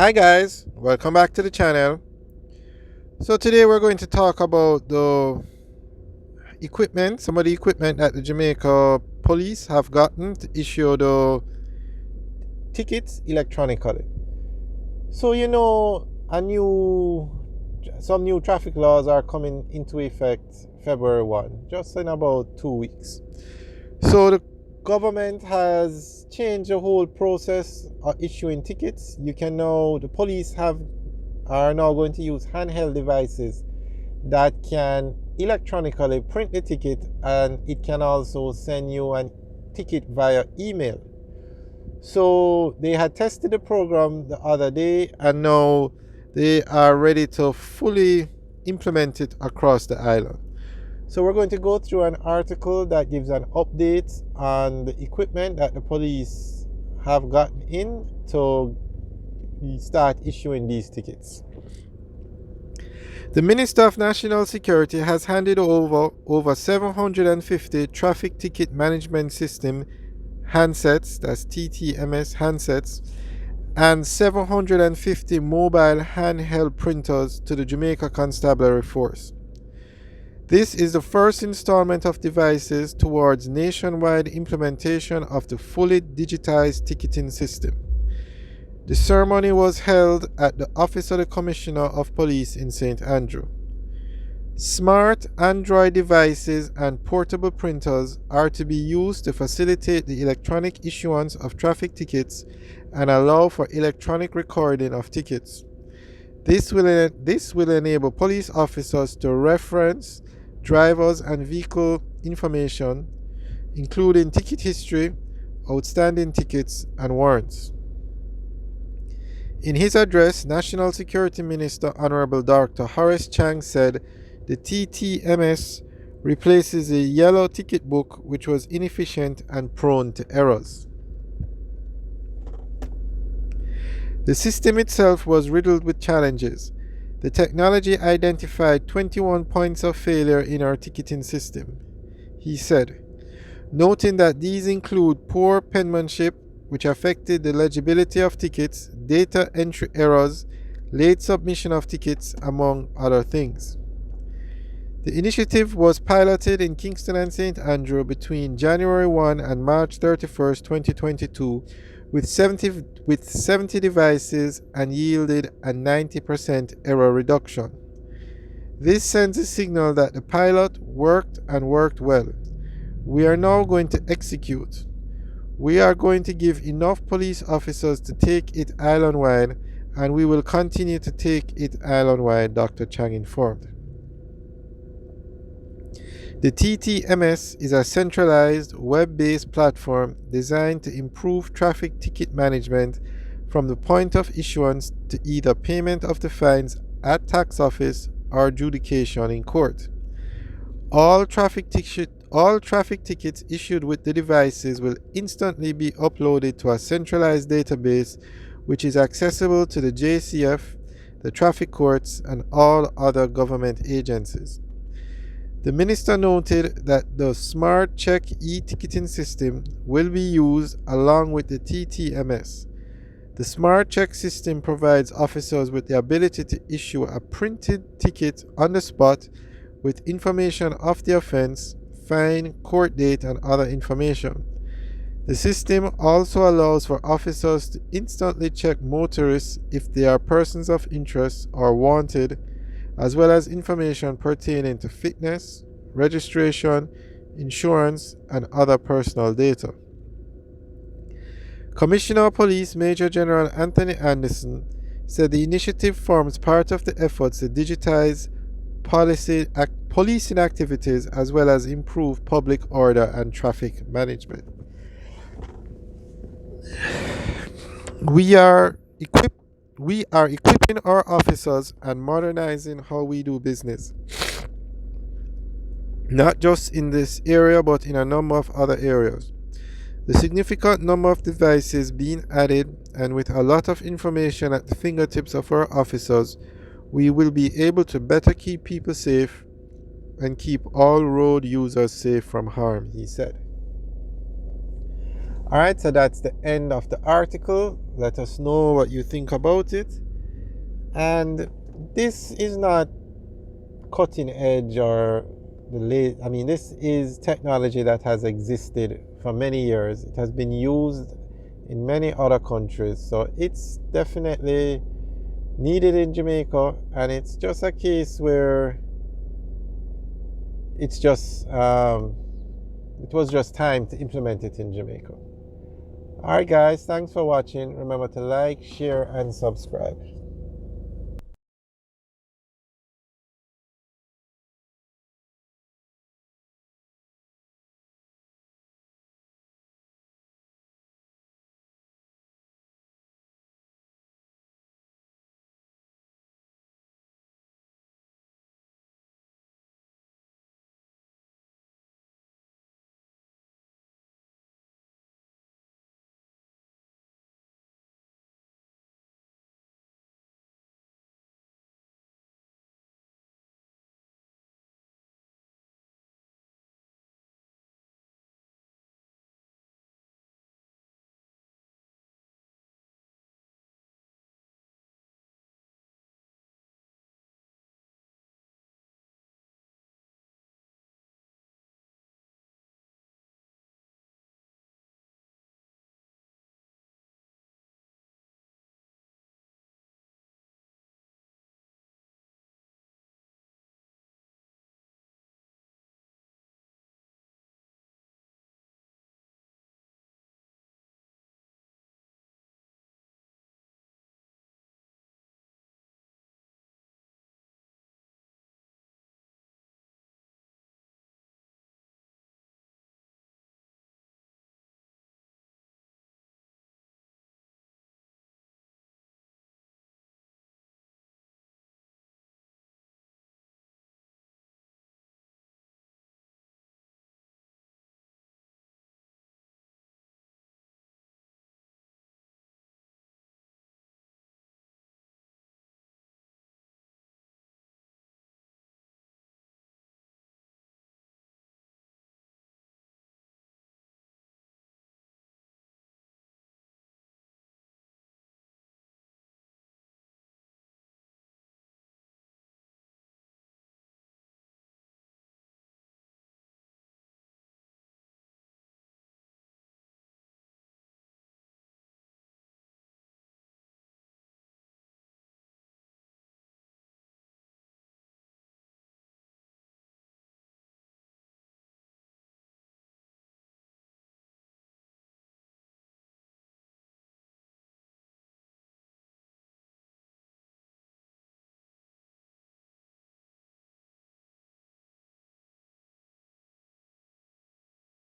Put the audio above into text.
Hi guys, welcome back to the channel. So today we're going to talk about the equipment, some of the equipment that the Jamaica police have gotten to issue the tickets electronically. So some new traffic laws are coming into effect February 1, just in about 2 weeks. So the government has changed the whole process of issuing tickets. The police are now going to use handheld devices that can electronically print the ticket, and it can also send you a ticket via email. So they had tested the program the other day, and now they are ready to fully implement it across the island. So we're going to go through an article that gives an update on the equipment that the police have gotten in to start issuing these tickets. The Minister of National Security has handed over 750 traffic ticket management system handsets, that's TTMS handsets, and 750 mobile handheld printers to the Jamaica Constabulary Force. This is the first installment of devices towards nationwide implementation of the fully digitized ticketing system. The ceremony was held at the Office of the Commissioner of Police in St. Andrew. Smart Android devices and portable printers are to be used to facilitate the electronic issuance of traffic tickets and allow for electronic recording of tickets. This will enable police officers to reference drivers and vehicle information, including ticket history, outstanding tickets, and warrants. In his address, National Security Minister Honorable Dr. Horace Chang said the TTMS replaces a yellow ticket book which was inefficient and prone to errors. The system itself was riddled with challenges. The technology identified 21 points of failure in our ticketing system, he said, noting that these include poor penmanship, which affected the legibility of tickets, data entry errors, late submission of tickets, among other things. The initiative was piloted in Kingston and St. Andrew between January 1 and March 31, 2022, with 70 devices and yielded a 90% error reduction. This sends a signal that the pilot worked and worked well. We are now going to execute. We are going to give enough police officers to take it island-wide, and we will continue to take it island-wide, Dr. Chang informed. The TTMS is a centralized, web-based platform designed to improve traffic ticket management from the point of issuance to either payment of the fines at tax office or adjudication in court. All traffic tickets issued with the devices will instantly be uploaded to a centralized database which is accessible to the JCF, the traffic courts, and all other government agencies. The minister noted that the Smart Check e-ticketing system will be used along with the TTMS. The Smart Check system provides officers with the ability to issue a printed ticket on the spot with information of the offense, fine, court date, and other information. The system also allows for officers to instantly check motorists if they are persons of interest or wanted, as well as information pertaining to fitness, registration, insurance, and other personal data. Commissioner of Police Major General Anthony Anderson said the initiative forms part of the efforts to digitize policing activities as well as improve public order and traffic management. We are equipping our officers and modernizing how we do business, not just in this area but in a number of other areas. The significant number of devices being added, and with a lot of information at the fingertips of our officers, we will be able to better keep people safe and keep all road users safe from harm, he said. All right, so that's the end of the article. Let us know what you think about it. And this is not cutting edge or the late. I mean, this is technology that has existed for many years. It has been used in many other countries, so it's definitely needed in Jamaica. And it's just a case where it's just it was just time to implement it in Jamaica. All right, guys, thanks for watching. Remember to like, share, and subscribe.